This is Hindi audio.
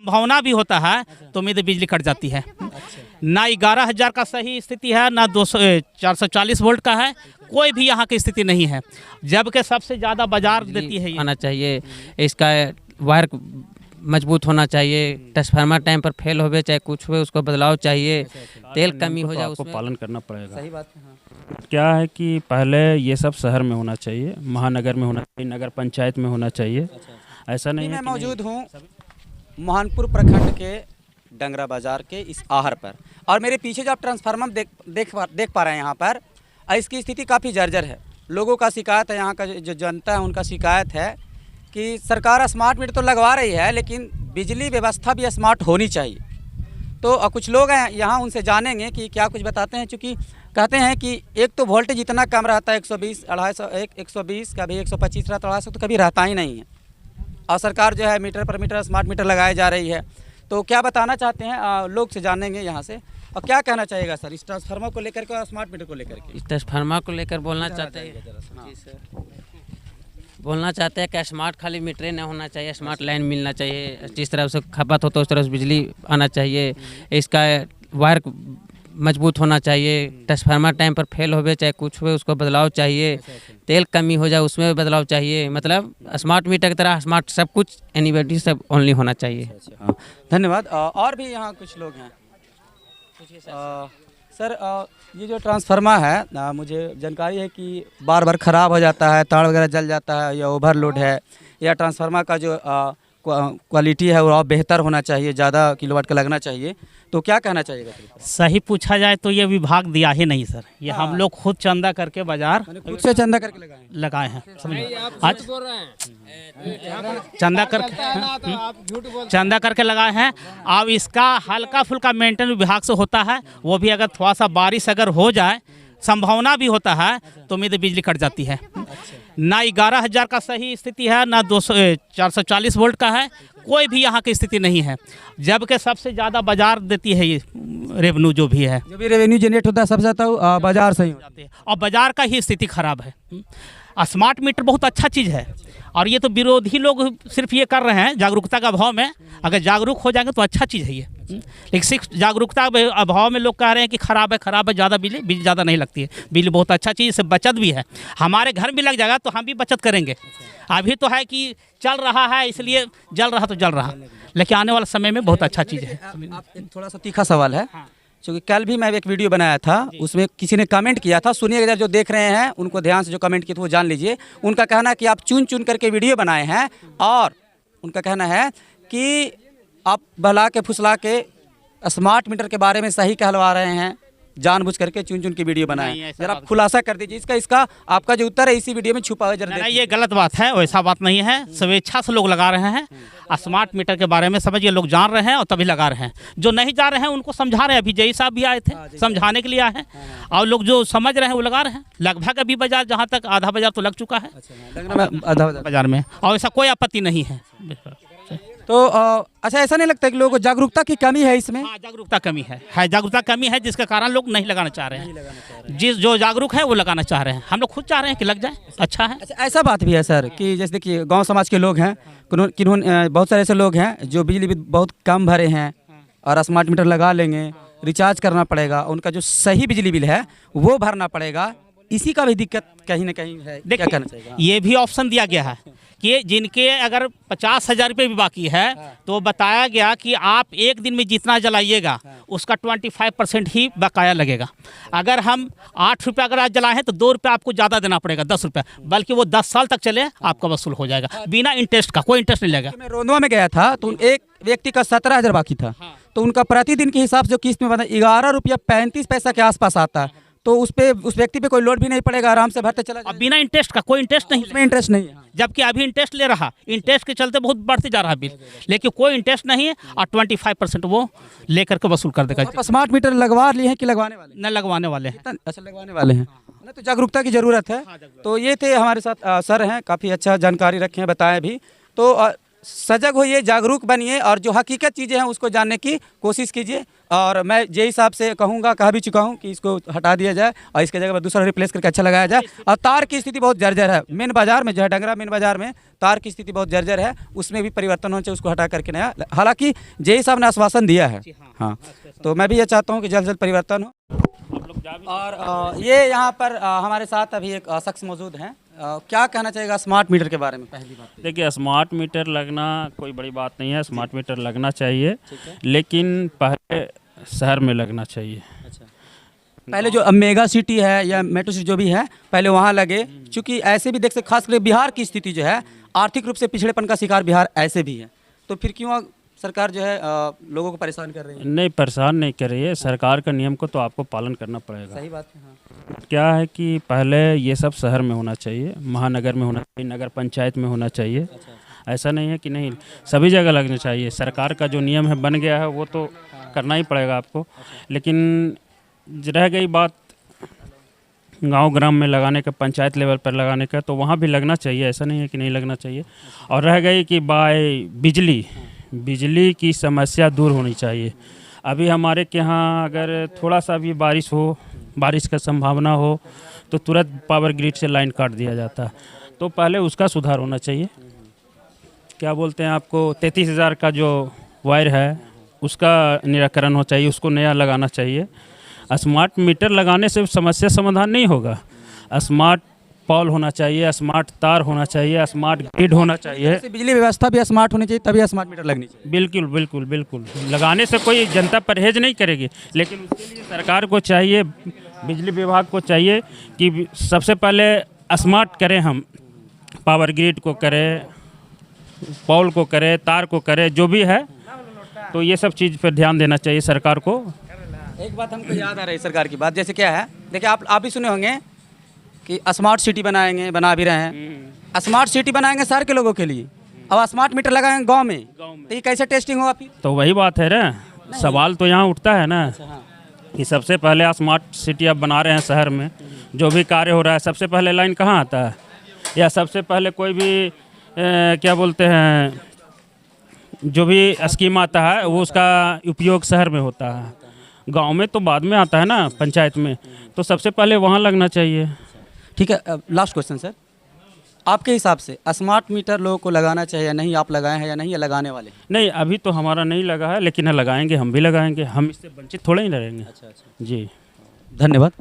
संभावना भी होता है तो उम्मीद बिजली कट जाती है। ना 11,000 का सही स्थिति है, ना 440 वोल्ट का है, कोई भी यहाँ की स्थिति नहीं है, जबकि सबसे ज़्यादा बाजार देती है। आना चाहिए, इसका वायर मजबूत होना चाहिए, ट्रांसफार्मर टाइम पर फेल हो चाहे कुछ हो उसको बदलाव चाहिए, तेल कमी हो जाए उसको उसमें पालन करना पड़ेगा। सही बात है। हाँ। क्या है कि पहले ये सब शहर में होना चाहिए, महानगर में होना चाहिए, नगर पंचायत में होना चाहिए। ऐसा नहीं है मैं कि मौजूद हूँ महानपुर प्रखंड के डंगरा बाजार के इस आहर पर, और मेरे पीछे जो आप ट्रांसफार्मर देख पा रहे हैं यहाँ पर, इसकी स्थिति काफ़ी जर्जर है। लोगों का शिकायत है, यहाँ का जो जनता है उनका शिकायत है कि सरकार स्मार्ट मीटर तो लगवा रही है लेकिन बिजली व्यवस्था भी स्मार्ट होनी चाहिए। तो कुछ लोग हैं यहाँ, उनसे जानेंगे कि क्या कुछ बताते हैं। चूँकि कहते हैं कि एक तो वोल्टेज इतना कम रहता है 120, 250, 120, कभी 125 रहता है, 250 तो कभी रहता ही नहीं है। और सरकार जो है मीटर पर मीटर स्मार्ट मीटर लगाए जा रही है। तो क्या बताना चाहते हैं लोग से जानेंगे यहाँ से, और क्या कहना चाहिएगा सर इस ट्रांसफार्मर को लेकर के और स्मार्ट मीटर को लेकर के? इस ट्रांसफार्मर को लेकर बोलना चाहते हैं, बोलना चाहते हैं कि स्मार्ट खाली मीटर नहीं होना चाहिए, स्मार्ट लाइन मिलना चाहिए, जिस तरह से खपत हो तो उस तरह से बिजली आना चाहिए, इसका वायर मजबूत होना चाहिए, ट्रांसफार्मर टाइम पर फेल हो चाहे कुछ हो उसको बदलाव चाहिए, तेल कमी हो जाए उसमें भी बदलाव चाहिए। मतलब स्मार्ट मीटर की तरह स्मार्ट सब कुछ एनीबॉडी सब ओनली होना चाहिए। हाँ, धन्यवाद। और भी यहाँ कुछ लोग हैं। सर ये जो ट्रांसफार्मर है, मुझे जानकारी है कि बार बार ख़राब हो जाता है, तार वगैरह जल जाता है, या ओवरलोड है, या ट्रांसफार्मर का जो क्वालिटी है वो और बेहतर होना चाहिए, ज़्यादा किलोवाट का लगना चाहिए। तो क्या कहना चाहिएगा? सही पूछा जाए तो ये विभाग दिया ही नहीं सर, ये हम लोग खुद चंदा करके बाजार खुद से चंदा करके लगाए लगाए हैं। आज चंदा करके चंदा करके लगाए हैं। अब इसका हल्का फुल्का मेंटेन विभाग से होता है, वो भी अगर थोड़ा सा बारिश अगर हो जाए, संभावना भी होता है तो उम्मीद बिजली कट जाती है। ना 11,000 का सही स्थिति है, ना 440 वोल्ट का है, कोई भी यहाँ की स्थिति नहीं है, जबकि सबसे ज़्यादा बाजार देती है ये रेवेन्यू जो भी है, जो भी रेवेन्यू जनरेट होता है सबसे ज़्यादा बाजार से ही होता है। और बाजार का ही स्थिति खराब है। स्मार्ट मीटर बहुत अच्छा चीज़ है, और ये तो विरोधी लोग सिर्फ ये कर रहे हैं जागरूकता का अभाव में। अगर जागरूक हो जाएंगे तो अच्छा चीज़ है ये, लेकिन सिर्फ जागरूकता के अभाव में लोग कह रहे हैं कि खराब है, ज़्यादा बिजली ज़्यादा नहीं लगती है। बिजली बहुत अच्छा चीज़, इससे बचत भी है, हमारे घर भी लग जाएगा तो हम भी बचत करेंगे। अभी तो है कि चल रहा है इसलिए जल रहा तो जल रहा, लेकिन आने वाले समय में बहुत अच्छा चीज़ है। आप एक थोड़ा सा तीखा सवाल है, क्योंकि कल भी मैं एक वीडियो बनाया था, उसमें किसी ने कमेंट किया था, सुनिए अगर जो देख रहे हैं उनको ध्यान से, जो कमेंट किए थे वो जान लीजिए। उनका कहना है कि आप चुन चुन करके वीडियो बनाए हैं, और उनका कहना है कि आप बहला के फुसला के स्मार्ट मीटर के बारे में सही कहलवा रहे हैं, जानबूझ करके चुन चुन की वीडियो बनाए। जरा आप खुलासा कर दीजिए इसका आपका जो उत्तर है इसी वीडियो में छुपा हुआ, जरा ये गलत बात है, वैसा बात नहीं है, स्वेच्छा से लोग लगा रहे हैं। स्मार्ट मीटर के बारे में समझिए लोग जान रहे हैं और तभी लगा रहे हैं, जो नहीं जा रहे हैं उनको समझा रहे हैं। अभी जय साहब भी आए थे समझाने के लिए आए हैं, और लोग जो समझ रहे हैं वो लगा रहे हैं। लगभग अभी बाजार जहाँ तक आधा बाजार तो लग चुका है बाजार में, और ऐसा कोई आपत्ति नहीं है। तो अच्छा, ऐसा नहीं लगता कि लोगों को जागरूकता की कमी है इसमें? हाँ, जागरूकता कमी है, जागरूकता कमी है, जिसके कारण लोग नहीं लगाना चाह रहे हैं। जिस जो जागरूक है वो लगाना चाह रहे हैं, हम लोग खुद चाह रहे हैं कि लग जाए, अच्छा है। अच्छा, ऐसा बात भी है सर कि जैसे देखिए गांव समाज के लोग हैं, किन्होंने बहुत सारे ऐसे लोग हैं जो बिजली बिल बहुत कम भरे हैं, और स्मार्ट मीटर लगा लेंगे, रिचार्ज करना पड़ेगा, उनका जो सही बिजली बिल है वो भरना पड़ेगा। इसी का भी दिक्कत कहीं ना कहीं है। क्या कहना चाहिए? ये भी ऑप्शन दिया गया है कि जिनके अगर 50,000 रुपये भी बाकी है तो बताया गया कि आप एक दिन में जितना जलाइएगा उसका 25% ही बकाया लगेगा। अगर हम 8 रुपये अगर आज जलाए हैं तो 2 रुपये आपको ज़्यादा देना पड़ेगा, 10 रुपये, बल्कि वो 10 साल तक चले आपका वसूल हो जाएगा बिना इंटरेस्ट का, कोई इंटरेस्ट नहीं लगेगा। मैं रोंदवा में गया था तो एक व्यक्ति का 17,000 बाकी था, तो उनका प्रतिदिन के हिसाब से जो किस्त में बना 11 रुपया 35 पैसा के आसपास आता है, तो उस व्यक्ति पे कोई लोड भी नहीं पड़ेगा, आराम से भरते चला जाएगा। बिना इंटरेस्ट का, कोई इंटरेस्ट नहीं, उसमें इंटरेस्ट नहीं है। जबकि अभी इंटरेस्ट ले रहा, इंटरेस्ट के चलते बहुत बढ़ते जा रहा बिल, लेकिन कोई इंटरेस्ट नहीं है, और 25% वो लेकर के वसूल कर देगा। स्मार्ट मीटर लगवा लिए हैं कि लगवाने वाले? न लगवाने वाले हैं। अच्छा, लगवाने वाले हैं ना, तो जागरूकता की ज़रूरत है। तो ये थे हमारे साथ सर हैं, काफ़ी अच्छा जानकारी रखे हैं, बताएं भी। तो सजग होइए, जागरूक बनिए और जो हकीकत चीज़ें हैं उसको जानने की कोशिश कीजिए। और मैं जे हिसाब से कहूँगा, कह भी चुका हूँ कि इसको हटा दिया जाए और इसके जगह पर दूसरा रिप्लेस करके अच्छा लगाया जाए। और तार की स्थिति बहुत जर्जर है, मेन बाज़ार में जो है डंगरा मेन बाज़ार में तार की स्थिति बहुत जर्जर है, उसमें भी परिवर्तन होना चाहिए, उसको हटा करके नया। हालांकि जे साहब ने आश्वासन दिया है, हाँ, तो मैं भी ये चाहता हूँ कि जल्द से जल्द परिवर्तन हो। और ये यहाँ पर हमारे साथ अभी एक शख्स मौजूद हैं। क्या कहना चाहिएगा स्मार्ट मीटर के बारे में? पहली बात देखिए, स्मार्ट मीटर लगना कोई बड़ी बात नहीं है, स्मार्ट मीटर लगना चाहिए, लेकिन पहले शहर में लगना चाहिए। अच्छा, पहले जो मेगा सिटी है या मेट्रो सिटी जो भी है पहले वहाँ लगे, क्योंकि ऐसे भी देख सकते, खासकर बिहार की स्थिति जो है आर्थिक रूप से पिछड़ेपन का शिकार बिहार ऐसे भी है, तो फिर क्यों सरकार जो है लोगों को परेशान कर रही है? नहीं, परेशान नहीं कर रही है, सरकार का नियम को तो आपको पालन करना पड़ेगा। सही बात है। हाँ। क्या है कि पहले ये सब शहर में होना चाहिए, महानगर में होना चाहिए, नगर पंचायत में होना चाहिए। ऐसा नहीं है कि नहीं, सभी जगह लगना चाहिए। सरकार का जो नियम है बन गया है वो तो करना ही पड़ेगा आपको, लेकिन रह गई बात गांव ग्राम में लगाने का, पंचायत लेवल पर लगाने का, तो वहाँ भी लगना चाहिए, ऐसा नहीं है कि नहीं लगना चाहिए। और रह गई कि बिजली की समस्या दूर होनी चाहिए। अभी हमारे के यहाँ अगर थोड़ा सा भी बारिश हो, बारिश का संभावना हो, तो तुरंत पावर ग्रिड से लाइन काट दिया जाता है। तो पहले उसका सुधार होना चाहिए। क्या बोलते हैं आपको, 33,000 का जो वायर है उसका निराकरण हो चाहिए, उसको नया लगाना चाहिए। स्मार्ट मीटर लगाने से समस्या समाधान नहीं होगा। स्मार्ट पॉल होना चाहिए, स्मार्ट तार होना चाहिए, स्मार्ट ग्रिड होना चाहिए। बिजली व्यवस्था भी स्मार्ट होनी चाहिए, तभी स्मार्ट मीटर लगनी चाहिए। बिल्कुल बिल्कुल बिल्कुल। लगाने से कोई जनता परहेज नहीं करेगी, लेकिन उसके लिए सरकार को चाहिए, बिजली विभाग को चाहिए कि सबसे पहले स्मार्ट करें, हम पावर ग्रिड को करें, पॉल को करें, तार को करें, जो भी है, तो ये सब चीज़ पर ध्यान देना चाहिए सरकार को। एक बात हमको याद आ रही है सरकार की बात, जैसे क्या है, देखिए आप भी सुने होंगे कि स्मार्ट सिटी बनाएंगे, बना भी रहे हैं। स्मार्ट सिटी बनाएंगे शहर के लोगों के लिए, अब स्मार्ट मीटर लगाएंगे गांव में, तो ये कैसे टेस्टिंग होगा फिर? तो वही बात है ना, सवाल तो यहाँ उठता है ना कि सबसे पहले स्मार्ट सिटी आप बना रहे हैं शहर में, जो भी कार्य हो रहा है सबसे पहले लाइन कहाँ आता है? या सबसे पहले कोई भी क्या बोलते हैं, जो भी स्कीम आता है वो उसका उपयोग शहर में होता है, गांव में तो बाद में आता है ना, पंचायत में, तो सबसे पहले वहाँ लगना चाहिए। ठीक है, लास्ट क्वेश्चन सर, आपके हिसाब से स्मार्ट मीटर लोगों को लगाना चाहिए या नहीं? आप लगाए हैं या नहीं, या लगाने वाले? नहीं, अभी तो हमारा नहीं लगा है, लेकिन लगाएंगे, हम भी लगाएंगे, हम इससे वंचित थोड़े ही रहेंगे। अच्छा। जी, धन्यवाद।